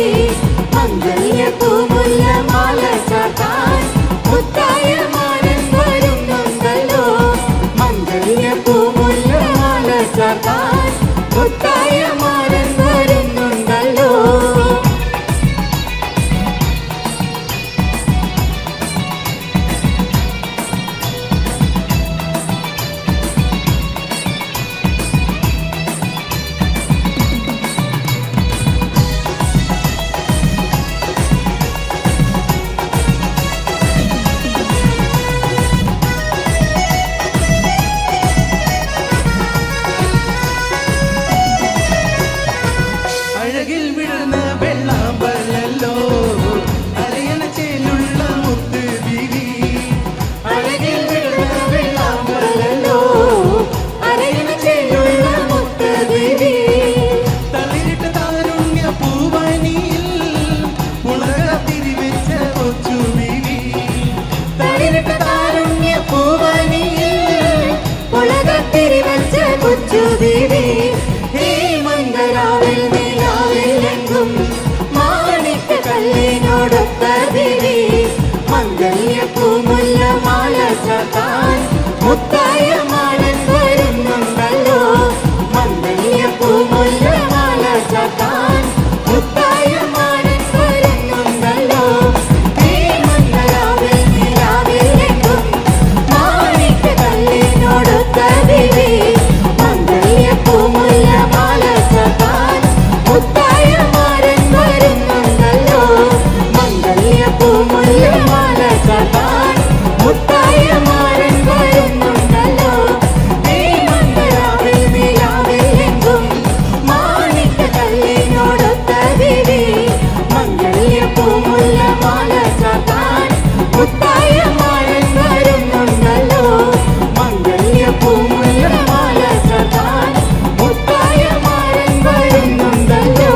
മംഗല്യ പൂമുല്ല മാല ചാർത്താൻ മുത്തായ മാരൻ വരുന്നുണ്ടല്ലോ മംഗല്യ പൂമുല്ല മാല ചാർത്താൻ മുത്തായ മാരൻ വരുന്നുണ്ടല്ലോ അഴകിൽ വിടുന്ന വെള്ളാമ്പലല്ലോ അരയണ ചേലുള്ള മുത്ത് ബീവി അഴകിൽ വിടുന്ന വെള്ളാമ്പലല്ലോ അരയണ ചേലുള്ള മുത്ത് ബീവി തളിരിട്ട താരുണ്യ പൂവനിയിൽ ഉളകത്തിരി വെച്ച കൊച്ചു ബീവി തളിരിട്ട താരുണ്യ പൂവനിയിൽ ഉളകത്തിരി വെച്ച കൊച്ചു ബീവി മന്ദരാവിൽ നിലാവിലെങ്കും മാണിക്യ കല്ലിനോടൊത്ത ദേവി മംഗല്യ പൂമുല്ല മാല ചാർത്താൻ മുത്തായ മാരൻ വരുന്നുണ്ടല്ലോ മംഗല്യ പൂമുല്ല മാല ചാർത്താൻ മുത്തായ മാരൻ വരുന്നുണ്ടല്ലോ മന്ദരാവിൽ നിലാവിലെങ്കും മാണിക്യ കല്ലിനോടൊത്ത ദേവി മംഗല്യ പൂമുല്ല മാല ചാർത്താൻ മുത്തായ മാരൻ വരുന്നുണ്ടല്ലോ മംഗല്യ പൂമുല്ല മാല ചാർത്താൻ മുത്തായ മാരൻ വരുന്നുണ്ടല്ലോ മന്ദരാവിൽ നിലാവിലെങ്കും മാണിക്യ കല്ലിനോടൊത്ത ദേവി മംഗല്യ പൂമുല്ല മാല ചാർത്താൻ മുത്തായ മാരൻ വരുന്നുണ്ടല്ലോ മംഗല്യ പൂമുല്ല മാല ചാർത്താൻ മുത്തായ മാരൻ വരുന്നുണ്ടല്ലോ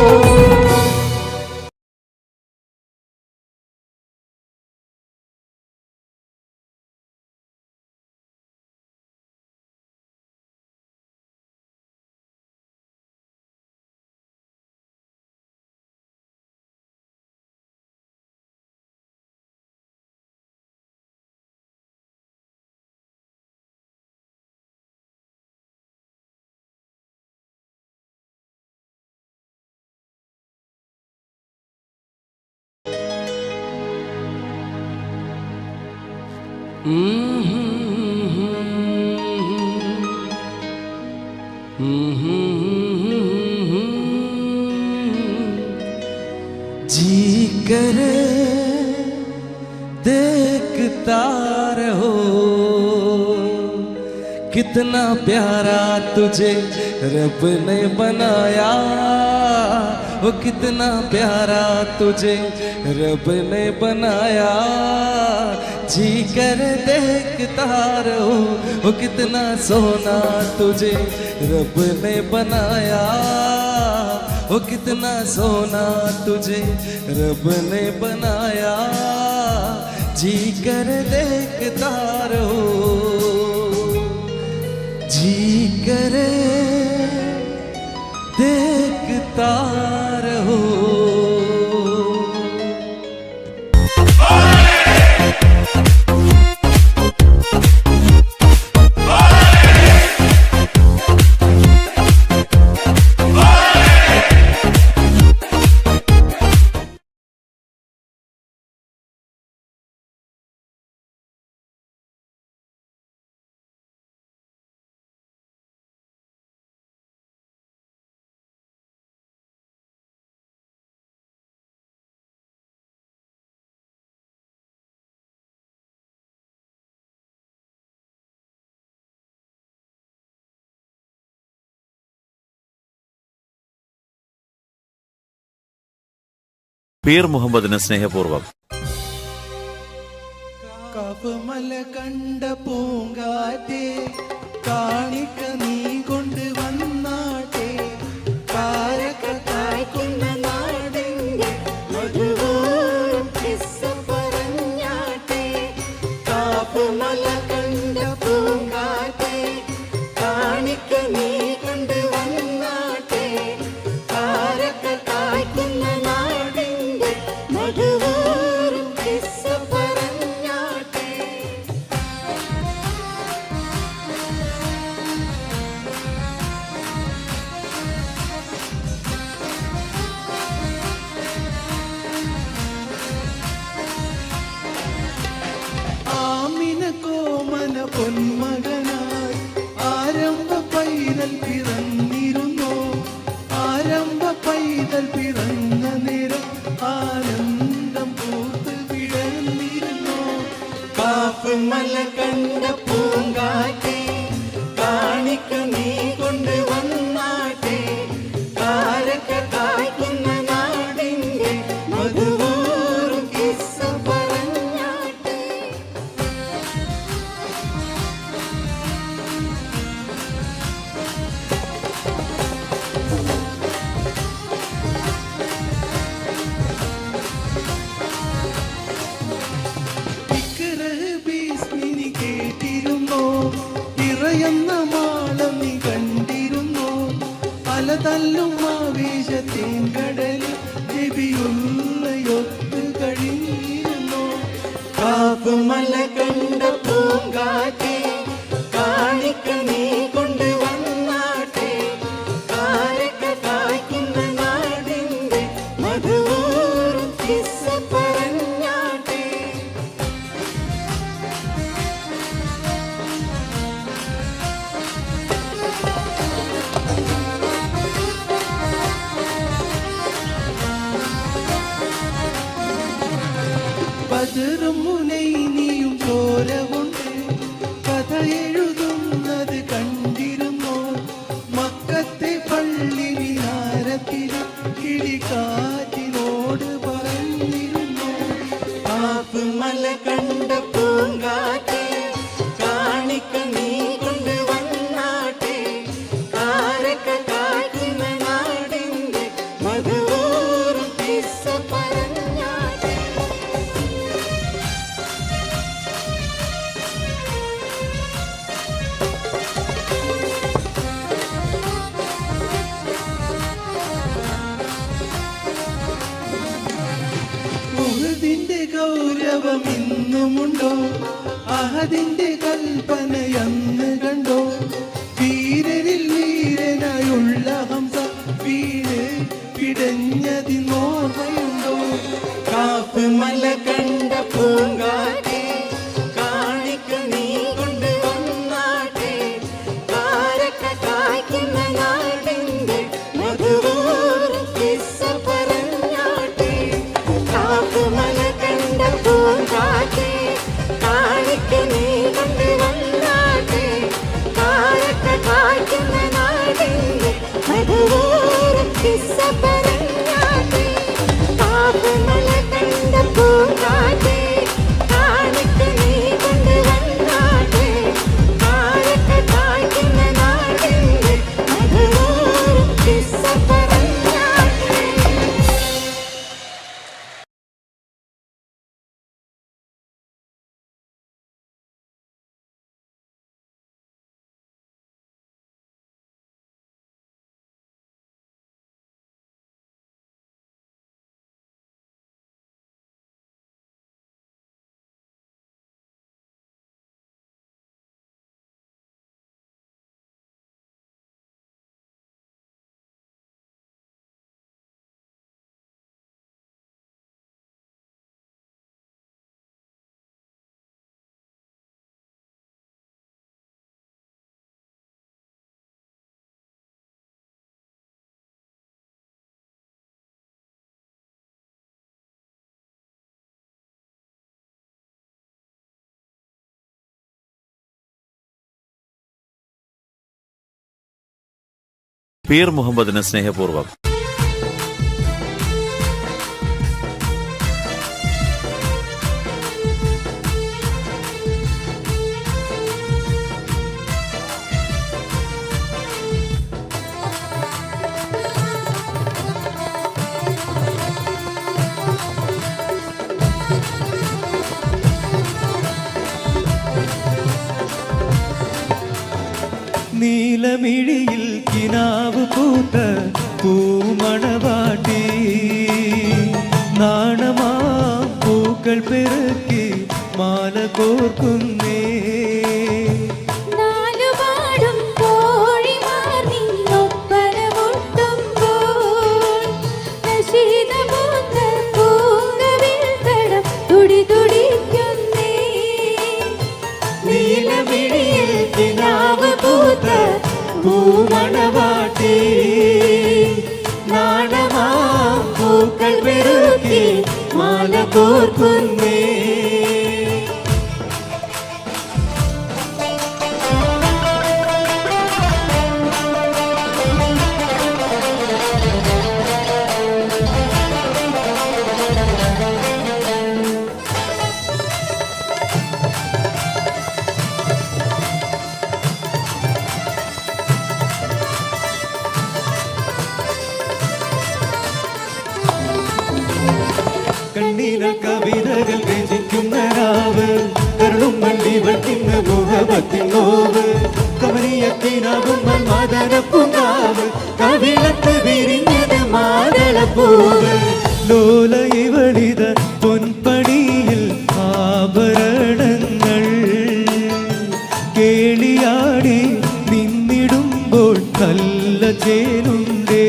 जी करे देखता रहो कितना प्यारा तुझे रब ने बनाया वो कितना प्यारा तुझे रब ने बनाया जी कर देखता रहो वो कितना सोना तुझे रब ने बनाया वो कितना सोना तुझे रब ने बनाया जी कर देखता रहो जी करे देखता रहो। പീർ മുഹമ്മദിന് സ്നേഹപൂർവ്വം. കപമല കണ്ട പൂങ്കാറ്റേ കാണിക്ക നീ കൊണ്ട് വന്നാട്ടെ കാരക്ക കായ്ക്കുന്ന നാടിന്റെ മധുവോറും കിസ്സ പറഞ്ഞാട്ടെ. കാപ്പുമല കണ്ട പൂങ്കാറ്റെ കാണിക്ക നീ കൊണ്ട് വന്നാട്ടെ. കാരക്ക കായ്ക്കുന്ന നാടിന്റെ മധുവോറും കിസ്സ പറഞ്ഞാട്ടെ. ആമിന കോമന പൊന്മകനായി ആരംഭ പൈതൽ പിറന്നിരുന്നോ ആരംഭ പൈതൽ പിറന്ന നേരം ആനന്ദം പൂത്ത് വിടർന്നിരുന്നോ. കാപ്പുമല കണ്ട പൂങ്കാറ്റെ കാണിക്ക നീ കൊണ്ട് വന്നാട്ടെ. കാരക്ക കായ്ക്കുന്ന നാടിന്റെ മധുവോറും കിസ്സ പറഞ്ഞാട്ടെ. ഇക്റഹ് ബിസ്മിനി കേട്ടിരുന്നോ ഇറയുന്ന മാളം നീ കണ്ടിരുന്നോ അലതല്ലും ആവേശത്തേൻ കടലിൽ നബിയുള്ളയൊത്ത് കഴിഞ്ഞിരുന്നോ. കാപ്പുമല കണ്ട പൂങ്കാറ്റെ കാണിക്ക നീ കൊണ്ട് വന്നാട്ടെ. കാരക്ക കായ്ക്കുന്ന നാടിന്റെ മധുവോറും കിസ്സ പറഞ്ഞാട്ടെ. ബദറും മുനൈനിയും ചോരകൊണ്ട് കഥ എഴുതുന്നത് കണ്ടിരുന്നോ മക്കത്തെ പള്ളി വിഹാരത്തിൽ കിളിക്കാറ്റിനോട് പറഞ്ഞിരുന്നോ. കാപ്പുമല കണ്ട പൂങ്കാറ്റെ കാണിക്ക നീ കൊണ്ട് വന്നാട്ടെ. കാരക്ക കായ്ക്കുന്ന നാടിന്റെ മധുവോറും കിസ്സ പറഞ്ഞാട്ടെ. ഉഹദിന്റെ ഗൗരവം ഇന്നുമുണ്ടോ അഹദിന്റെ കൽപ്പനയന്ന് കണ്ടോ വീരരിൽ വീരനായുള്ള ഹംസ വീട് പിടഞ്ഞതിനോർമ്മയുണ്ടോ. കാപ്പുമല കണ്ട പൂങ്കാറ്റെ കാണിക്ക നീ കൊണ്ട് വന്നാട്ടെ. കാരക്ക കായ്ക്കുന്ന നാടിന്റെ മധുവോറും കിസ്സ പറഞ്ഞാട്ടെ. കാപ്പുമല കണ്ട പൂങ്കാറ്റെ കാണിക്ക നീ കൊണ്ട് വന്നാട്ടെ. കാരക്ക കായ്ക്കുന്ന നാടിന്റെ മധുവോറും കിസ്സ പറഞ്ഞാട്ടെ. കാപ്പുമല കണ്ട പൂങ്കാറ്റെ കാണിക്ക നീ കൊണ്ട് വന്നാട്ടെ. കാരക്ക കായ്ക്കുന്ന നാടിന്റെ മധുവോറും കിസ്സ പറഞ്ഞാട്ടെ. പീർ മുഹമ്മദിന് സ്നേഹപൂർവ്വം. നീലമിഴിയിൽ കിനാവ് പൂത്ത പൂമണവാട്ടി നാണമാ പൂക്കൾ പെറുക്കി മാല കോർക്കുന്നേ നാലുപാടും കോഴിമാർ നിന്നൊപ്പന മുട്ടുമ്പോൾ നശീതമൂത്ത പൂങ്കവിൽ തടം തുടി തുടിക്കുന്നേ നീലമിഴിയിൽ കിനാവ് പൂത്ത പൂമണവാട്ടി നാണമാ പൂക്കൾ പെറുക്കി മാല കോർക്കുന്നേ കണ്ണീരൽ കവിതകൾ രചിക്കുന്ന രാവ് കരുളും വള്ളിവൾ തിന്ന് മുഖപത്തിൽ നോവ് കമനീയത്തിനാകും മാതരപ്പൂങ്കാവ് കവിളത്ത് വിരിഞ്ഞത് മാതളപ്പൂവ് ലോല ഇവളിത പൊൻപണിയിൽ ആഭരണങ്ങൾ കേളിയാടി നിന്നിടുമ്പോൾ നല്ല ചേലുണ്ടേ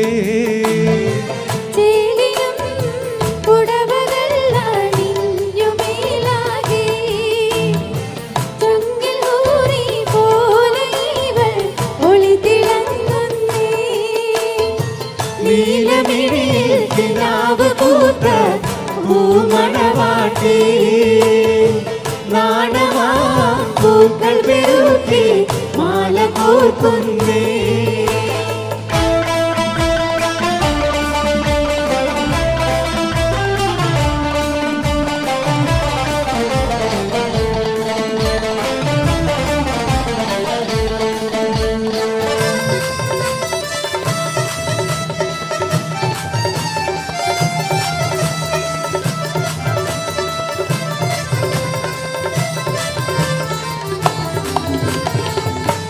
നീലമിഴിയിൽ കിനാവ് പൂത്ത പൂമണവാട്ടി നാണമാ പൂക്കൾ പെറുക്കി മാല കോർക്കുന്നേ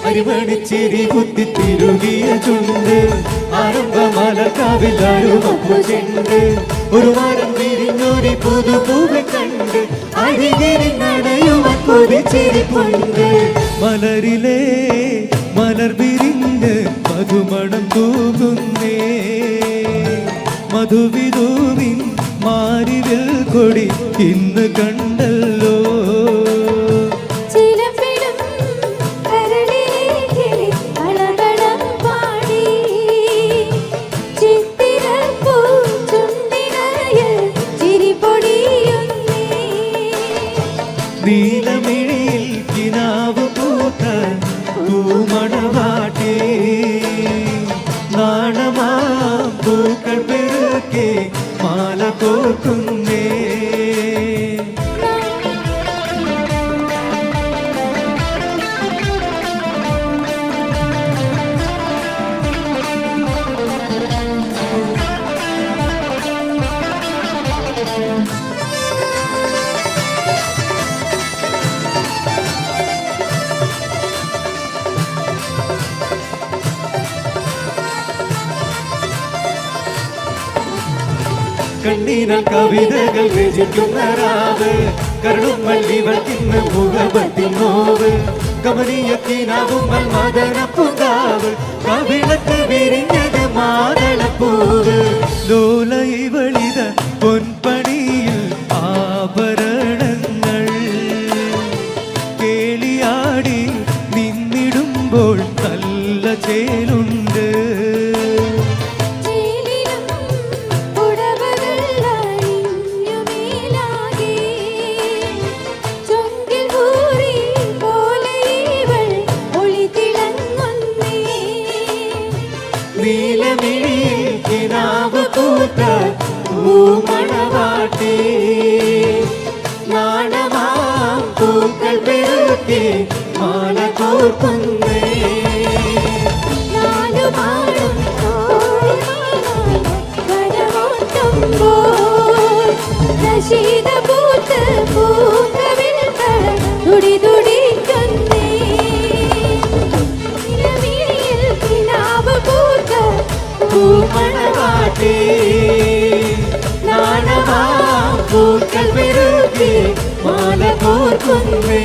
അരിമണിച്ചിരി കുത്തി തിരുകിയ ചുണ്ട് ആരംഭമലക്കാവിൽ അരുമപ്പു ചെണ്ട് ഒരു വാരം വിരിഞ്ഞൊരു പുതുപൂവ് കണ്ട് അരികിരി നടയുമ കൊതിച്ചിരിപ്പുണ്ട് മലരിലെ മലർ വിരിഞ്ഞ് മധുമണം തൂകുന്നേ മധുവിധൂവിൻ മാരിവിൽ കൊടി ഇന്ന് കണ്ടല്ലോ നീലമിഴിയിൽ കിനാവ് പൂത്ത പൂമണവാട്ടി നാണമാ പൂക്കൾ പെറുക്കി മാല കോർക്കുന്നേ കണ്ണീരൽ കവിതകൾ രചിക്കുന്ന രാവ് കരുളും വള്ളിവൾ തിന്ന് മുഖപത്തിൽ നോവ് കമനീയത്തിനാകും മാതളപ്പൂങ്കാവ് കവിളത്ത് വിരിഞ്ഞത് മാതളപ്പൂവ് ലോല ഇവളിത പൊൻപണിയിൽ ആഭരണങ്ങൾ കേളിയാടി നിന്നിടുമ്പോൾ നല്ല ചേലുണ്ട് നീലമിഴിയിൽ കിനാവ് പൂത്ത പൂമണവാട്ടി നാണമാ പൂക്കൾ പെറുക്കി മാല കോർക്കുന്നേ ശീതപൂത്ത് പൂങ്കവിൽ തുടി തുടിക്കുന്നേ കൊണ്ടാട്ടേ നാണമാ പൂക്കൾ പെരുകി മാല കോർക്കുന്നേ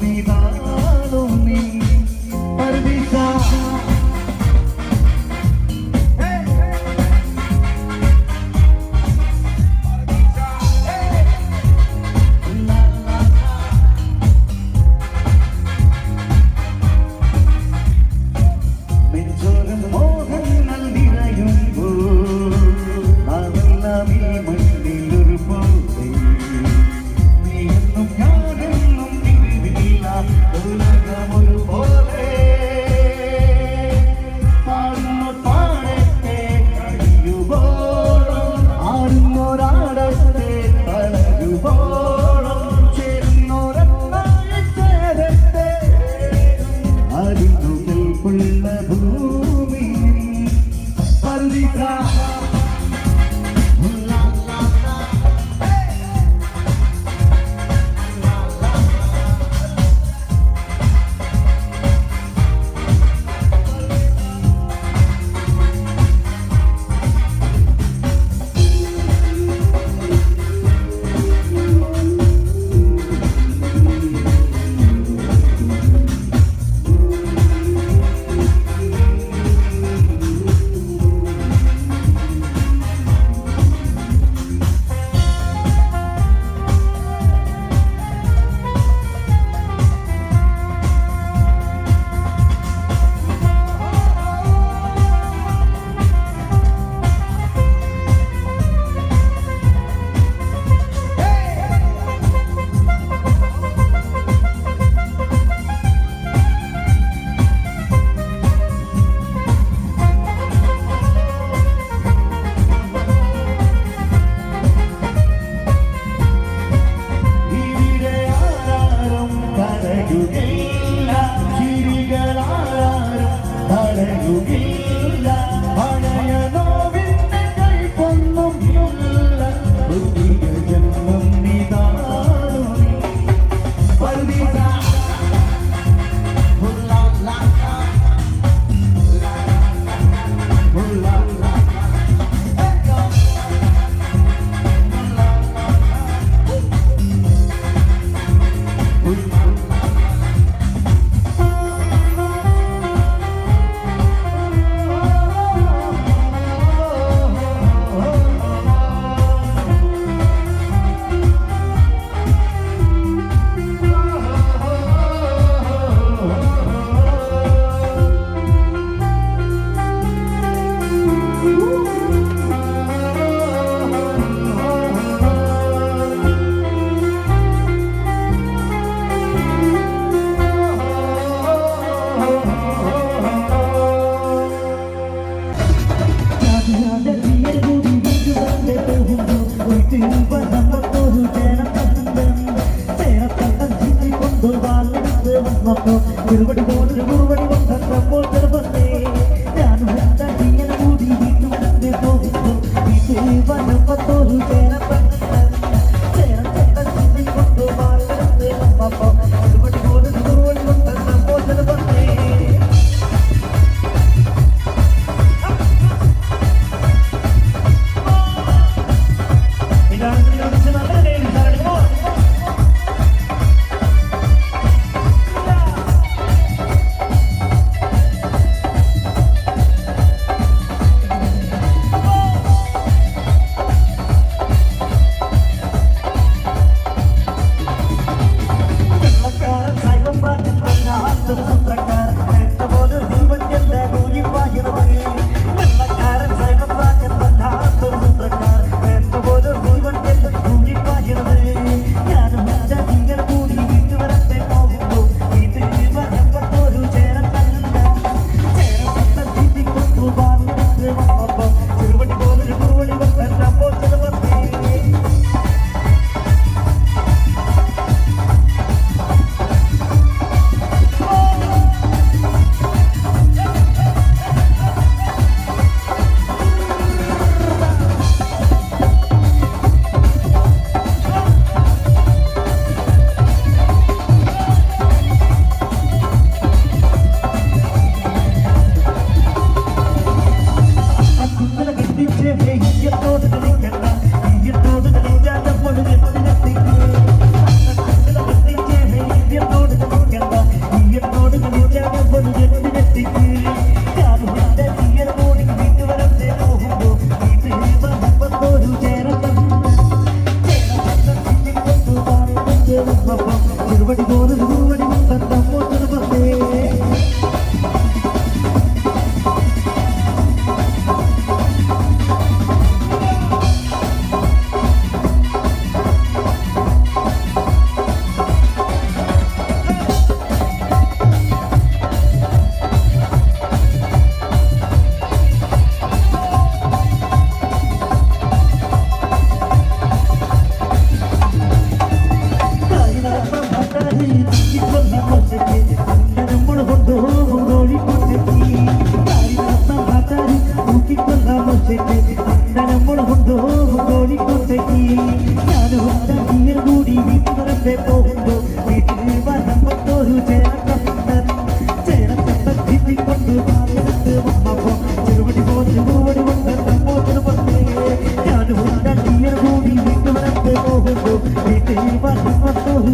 Mira വന്നു ഒരുപടി പോലൊരു കുറുപടി വന്നപ്പോൾ ചെറുപ്പത്തെ ഞാനും എന്താ ഇങ്ങനെ കൂടി വീട്ടുവരത്തെ പോകുന്നു വീട്ടിൽ വന്നപ്പോരു ചേരം കൊണ്ടു മാറി വന്നപ്പോ ഒരുപടി പോലൊരു കുറുപടി വന്നപ്പോൾ ചെറുപ്പത്തെ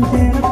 Thank you.